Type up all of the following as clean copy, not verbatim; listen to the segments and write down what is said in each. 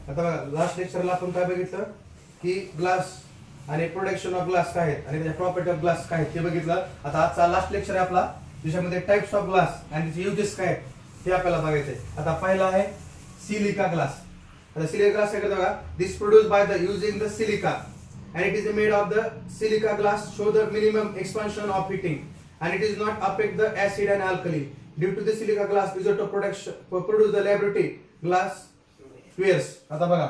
आता बघा लास्ट लेक्चरला आपण काय बघितलं की ग्लास आणि प्रोडक्शन ऑफ ग्लास काय आहेत आणि त्याच्या प्रॉपर्टी ऑफ ग्लास काय आहेत ते बघितलं. आता आजचा लास्ट लेक्चर आहे आपला ज्याच्यामध्ये टाइप्स ऑफ ग्लास आणि त्याचे युजेस काय आहेत ते आपल्याला बघायचंय. आता पहिला आहे सिलिका ग्लास. आता सिलिका ग्लास काय करतो बघा, this produce by the using the silica and it is made of the silica glass show the minimum expansion of heating and it is not affect the acid and alkali due to the silica glass isotope production produce the laboratory glass wares. आता बघा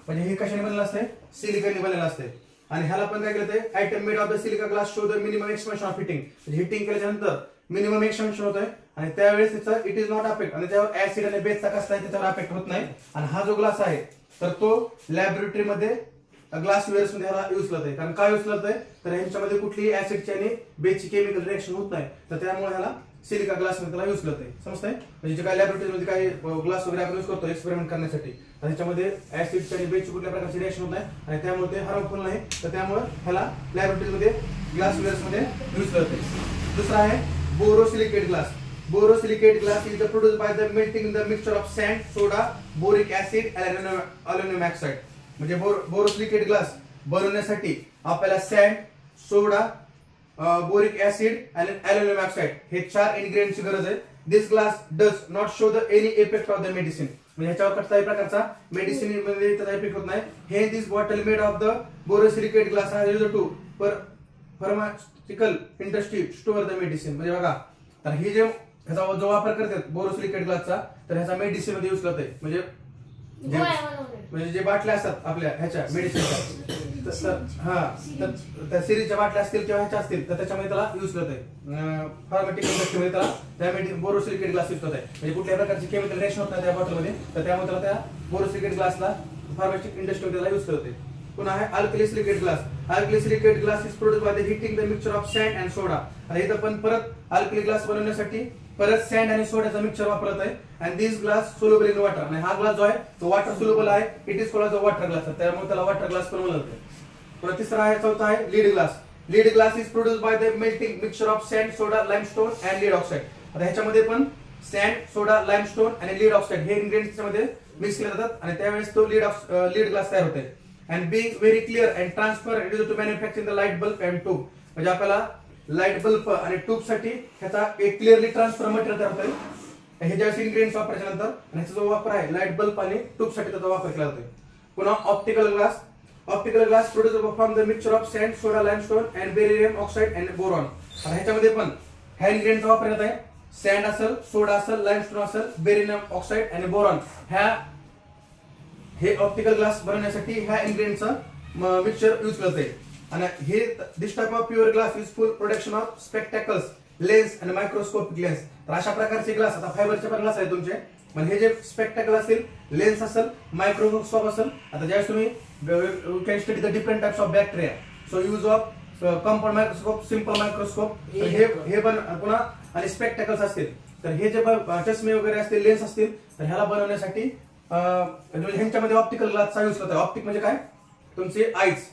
म्हणजे हे कशाने बनलेलं असते, सिलिकॉनने बनलेलं असते आणि ह्याला पण काय केलं ते item made of the silica glass show the minimum expansion of heating. म्हणजे हिटिंग केल्यानंतर मिनिमम एक्सपान्शन होत आहे आणि त्यावेळेस त्याचा इट इज नॉट अफेक्ट आणि त्यावर ऍसिड आणि बेसचा कसला आहे त्याच्यावर अफेक्ट होत नाही. आणि हा जो ग्लास आहे तर तो लॅबोरेटरी मध्ये ग्लास वेअर्स मध्ये ह्याला यूज करत आहे. कारण काय यूज करत आहे तर ह्यांच्यामध्ये कुठलीही ऍसिडची आणि बेसची केमिकल रिएक्शन होत नाही तर त्यामुळे ह्याला सिलिका ग्लास मध्ये त्याला यूज करत आहे. समजतंय म्हणजे जे काय लॅबोरेटरी मध्ये काही ग्लास वगैरे आपण यूज करतो एक्सपेरिमेंट करण्यासाठी तर ह्याच्यामध्ये ऍसिडची आणि बेसची कुठल्या प्रकारची रिएक्शन होत नाही आणि त्यामुळे ते हार्मफुल नाही तर त्यामुळे ह्याला लॅबोरेटरी मध्ये ग्लास वेअर्स मध्ये यूज करते. दुसरा आहे borosilicate glass. Borosilicate glass is produced by the melting the mixture of sand, soda, boric acid, aluminium oxide. म्हणजे बोरोसिलिकेट ग्लास बनवण्यासाठी आपल्याला सॅन्ड, सोडा, बोरिक ऍसिड आणि अल्युमिनियम ऑक्साइड हे 4 इन्ग्रेडियंटची गरज आहे. This glass does not show the any effect of the medicine. म्हणजे ह्याच्यावर कसल्याही प्रकारचा मेडिसिन मध्ये त्याचा इफेक्ट होत नाही. हे this bottle made of the borosilicate glass are used to pharmaceutical industry store the medicine. म्हणजे बघा तर हे जे ह्याचा जो वापर करतात बोरोसिलिकेट ग्लासचा तर ह्याचा मेडिसिन मध्ये यूज करते. म्हणजे जे बाटल्या असतात आपल्या ह्याच्या मेडिसिनच्या हा तर त्या सिरीजच्या बाटल्या असतील किंवा ह्याच्या असतील तर त्याच्यामध्ये त्याला यूज करत आहे. फार्मास्युटिकल इंडस्ट्रीमध्ये त्याला त्या बोरोसिलिकेट ग्लास यूज करत आहे. म्हणजे कुठल्याही प्रकारची केमिकल रिएक्शन होत नाही त्या बॉटलमध्ये तर त्यामुळे त्याला त्या बोरोसिलिकेट ग्लासला फार्मास्युटिकल इंडस्ट्रीमध्ये त्याला यूज करते. पुन्हा आहे alkali silicate glass. Alkali silicate glass is produced by the heating the mixture of sand and soda. आणि इथं पण परत अल्कली ग्लास बनवण्यासाठी परत सॅन्ड आणि सोड्याचा मिक्सचर वापरत आहे. And this glass soluble in water. आणि हा ग्लास जो आहे तो वॉटर सोल्युबल आहे. It is called the water glass. त्यामुळे त्याला वॉटर ग्लास पण म्हणतात. पुन्हा तिसरा आहे चौथा आहे lead glass. Lead glass is produced by the melting mixture of sand, soda, limestone and lead oxide. आता ह्याच्यामध्ये पण सॅन्ड, सोडा, लाइमस्टोन आणि लीड ऑक्साइड हे इन्ग्रेडियंट्स मध्ये मिक्स केले जातात आणि त्यावेळेस तो लीड ग्लास तयार होते. And being very clear and transfer to manufacture the light bulb and tube. म्हणजे आपल्याला लाईट बल्ब आणि ट्यूब साठी ह्याचा एक क्लिअरली ट्रान्सफर मटेरियल तयार होतोय. हे ज्यावेळेस इन्ग्रेडियंट्स वापरायच्या नंतर आणि ह्याचा जो वापर आहे लाईट बल्ब आणि ट्यूब साठी त्याचा वापर केला जातोय. पुन्हा optical glass. Optical glass produce from the mixture of sand, soda, limestone and beryllium oxide and boron. आता ह्याच्यामध्ये पण ह्या इन्ग्रेडियंटचा वापर येत आहे. सॅन्ड असेल, सोडा असेल, लाइमस्टोन असेल, बेरिलियम ऑक्साइड आणि बोरॉन हे ऑप्टिकल ग्लास बनवण्यासाठी ह्या इन्ग्रेडियंटचा मिक्सचर यूज करते. आणि हे this type of pure glass is full production of spectacles, lens आणि मायक्रोस्कोपिक लेन्स. तर अशा प्रकारचे ग्लास आता फायबरचे पण ग्लास आहेत तुमचे. पण हे जे स्पेक्टॅकल असेल, लेन्स असेल, मायक्रोस्कोप असेल. आता ज्यावेळेस तुम्ही you can study the different types of bacteria so use of compound microscope, simple microscope हे पण पुन्हा आणि स्पेक्टॅकल्स असतील तर हे जे चष्मे वगैरे असतील, लेन्स असतील तर ह्याला बनवण्यासाठी ह्यांच्यामध्ये ऑप्टिकल ग्लासचा यूज करतात. ऑप्टिक म्हणजे काय तुमचे आईज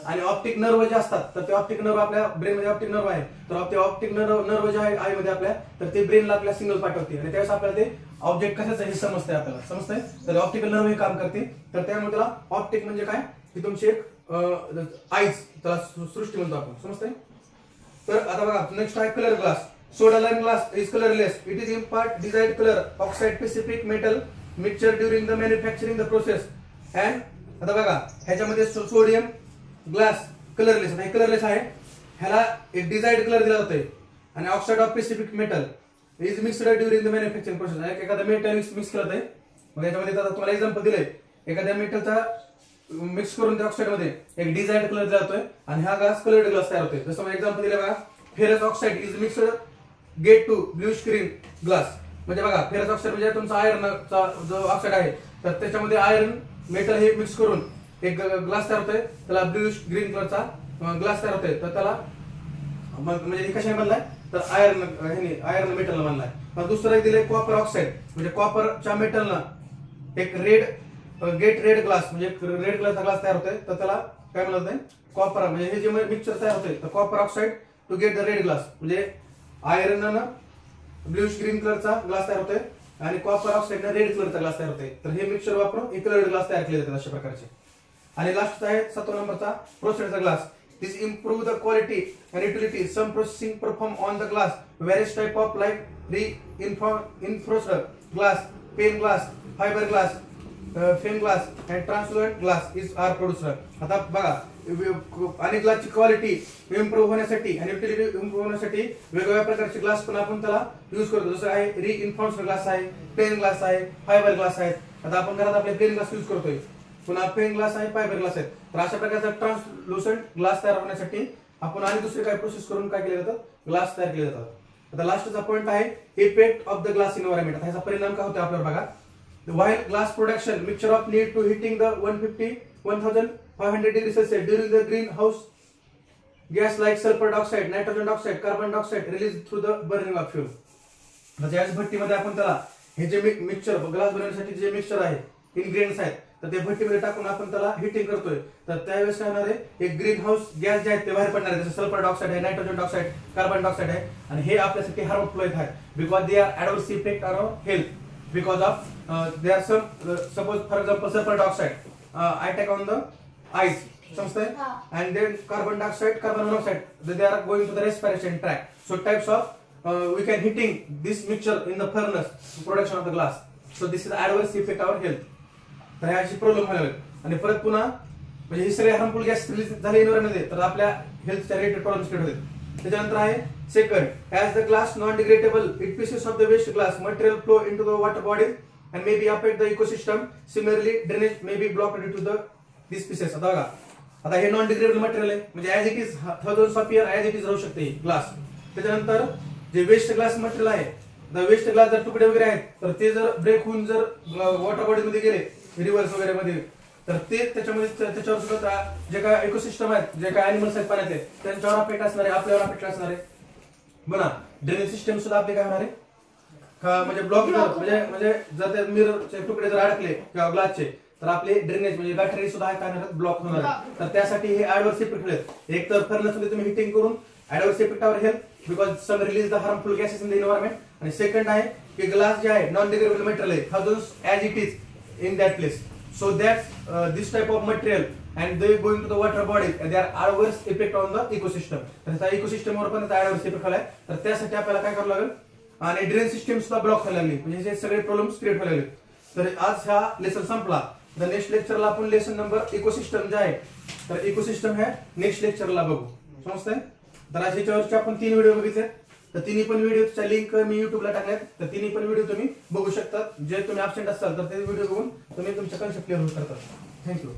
आणि ऑप्टिक नर्व जे असतात तर ते ऑप्टिक नर्व आपल्या ब्रेन मध्ये ऑप्टिक नर्व आहे तर ते ऑप्टिक नर्व जे आहे आई मध्ये आपल्या तर ते ब्रेनला आपल्या सिग्नल पाठवते आणि त्यावेळेस आपल्याला ते ऑब्जेक्ट कशाचं हे समजतंय आपल्याला समजतंय तर ऑप्टिकल नर्व हे काम करते. तर त्यामुळे त्याला ऑप्टिक म्हणजे काय की तुमची एक आईज त्याला सृष्टी म्हणतो आपण समजतंय. तर आता बघा नेक्स्ट आहे colour glass. Soda lime glass is colourless. It is impart desired colour oxide specific metal mixture during the manufacturing the process. And आता बघा ह्याच्यामध्ये सोडियम ग्लास कलरलेस. हे कलरलेस आहे. ह्याला एक डिझायर्ड कलर दिला जातोय आणि oxide of specific metal is mixed during the manufacturing process. एखादा मेटल मिक्स करत आहे मग याच्यामध्ये आता तुम्हाला एक्झाम्पल दिलंय एखाद्या मेटलचा मिक्स करून त्या ऑक्साइड मध्ये एक डिझायर्ड कलर दिला जातोय आणि हा ग्लास कलर्ड ग्लास तयार होतोय. जसं एक्झाम्पल दिलं बघा ferrous oxide is mixed get to blue screen glass. म्हणजे बघा फेरस ऑक्साइड म्हणजे तुमचा आयर्नचा जो ऑक्साइड आहे तर त्याच्यामध्ये आयर्न मेटल हे मिक्स करून एक ग्लास तयार होतोय त्याला ब्लू ग्रीन कलरचा ग्लास तयार होतोय. तर त्याला म्हणजे हे कशाने बनलाय तर आयर्न मेटलला बनलाय. मग दुसरं एक दिलंय कॉपर ऑक्साइड म्हणजे कॉपरच्या मेटलला एक गेट रेड ग्लास म्हणजे रेड कलरचा ग्लास तयार होतोय तर त्याला काय म्हणत आहे कॉपर. म्हणजे हे जे मिक्सचर तयार होतंय तर copper oxide to get the red glass म्हणजे आयर्न ब्लूइश ग्रीन कलरचा ग्लास तयार होतोय आणि कॉपर ऑक्साईडने रेड कलरचा ग्लास तयार होते. तर हे मिक्सचर वापरून एक कलर्ड ग्लास तयार केले जातात अशा प्रकारचे. आणि लास्ट आहे 7 नंबरचा प्रोसेसरचा glass. This improve the quality and utility. Some processing performed on the glass. Various type of like reinforced glass, pane glass, fiber glass, film glass and translucent glass are produced. आता बघा आणि ग्लासची quality improve होण्यासाठी आणि utility improve होण्यासाठी वेगवेगळ्या प्रकारचे glass पण आपण त्याला युज करतो. जसं आहे reinforced ग्लास आहे, पेन ग्लास आहे, फायबर ग्लास आहेत. आता आपण घरात आपले पेन ग्लास युज करतोय, पुन्हा पेन ग्लास आहे, फायबर ग्लास आहेत. तर अशा प्रकारचा ट्रान्सलुसंट ग्लास तयार होण्यासाठी आपण आणि दुसरे काय प्रोसेस करून काय केले जातात, ग्लास तयार केले जातात. आता लास्टचा पॉइंट आहे effect of the glass environment. आता ह्याचा परिणाम काय होतो आपल्याला बघा. While glass production mixture of need to hitting the 1500 degrees Celsius during the greenhouse gas like sulfur dioxide, nitrogen dioxide, carbon dioxide released through the burning of fuel. ज्यावेळेस भट्टीमध्ये आपण त्याला हे जे मिक्सचर ग्लास बनवण्यासाठी जे मिक्सचर आहे, ingredients आहेत, तर ते भट्टीमध्ये टाकून आपण त्याला हिटिंग करतोय. तर त्यावेळेस काय होणार आहे, एक ग्रीन हाऊस गॅस जे आहेत ते बाहेर पडणार आहे. जसं सल्फर डायऑक्साईड आहे, नायट्रोजन डायऑक्साईड, कार्बन डायऑक्साईड आहे. आणि हे आपल्यासाठी हार्मफुल आहे because they are adverse effect on our health because of there are some suppose for example sulfur dioxide attack on the eyes समजतंय, and then carbon dioxide, carbon monoxide they are going to the respiration tract. So types of we can hitting this mixture in the furnace production of the glass. So this is adverse effect our health. तर ह्याची problem व्हायला आणि परत पुन्हा म्हणजे हे सगळे harmful gas release झाले एन्व्हायरमेंटमध्ये तर आपल्या हेल्थच्या रिलेटेड प्रॉब्लेम्स क्रिएट होतात. त्याच्यानंतर आहे second, as the glass non degradable it pieces of the waste glass material flow into the water bodies and may be affect the ecosystem. Similarly drainage may be blocked into the this pieces. आता बघा, आता हे non degradable material आहे म्हणजे as it is thousands of year as it is राहू शकते glass. त्याच्यानंतर जे वेस्ट ग्लास मटेरियल आहे, वेस्ट ग्लास जर तुकडे वगैरे आहेत तर ते जर ब्रेक होऊन जर वॉटर बॉडी मध्ये गेले रिव्हर्स वगैरे मध्ये तर ते त्याच्यामध्ये त्याच्यावर सुद्धा जे काय इकोसिस्टम आहेत, जे काय अॅनिमल्स आहेत पाण्यात त्यांच्यावर अफेक्ट असणार आहे, आपल्यावर अफेक्ट असणार आहे. बघा ड्रेनेज सिस्टम सुद्धा आपले काय होणार आहे म्हणजे ब्लॉक म्हणजे जर ते मिररचे तुकडे जर अडकले किंवा ग्लासचे तर आपले ड्रेनेज म्हणजे गॅटरी सुद्धा काय होणार ब्लॉक होणार आहे. तर त्यासाठी हे ऍडवर्स इफेक्ट आहेत. एक तर फर्नेस मध्ये तुम्ही हिटिंग करून adverse effect our health because some release the harmful gases in the environment. आणि सेकंड आहे की ग्लास जे आहे नॉन डिग्रेडेबल मटेरियल आहे thousands as it is in that place. So that's this type of material and they going to the water body and there are adverse effect on the ecosystem. तर त्या ecosystem वर पण त्याचा adverse effect झालाय. तर त्यासाठी आपल्याला काय करावं लागेल आणि ड्रेन सिस्टम सुद्धा ब्लॉक व्हायला लागली म्हणजे हे सगळे प्रॉब्लेम्स क्रिएट व्हायला लागले. तर आज हा लेसन संपला. तर नेक्स्ट लेक्चरला आपण लेसन नंबर इकोसिस्टम जे आहे तर इकोसिस्टम हे नेक्स्ट लेक्चरला बघू. समजतंय. तर आज याच्यावरचे आपण 3 व्हिडिओ बघितले. तर तिन्ही पण व्हिडिओच्या लिंक मी युट्यूबला टाकल्यात. तर तिन्ही पण व्हिडिओ तुम्ही बघू शकता. जे तुम्ही ऍबसेंट असाल तर ते व्हिडिओ बघून तुम्ही तुमच्या कन्सेप्ट क्लिअर करता. थँक्यू.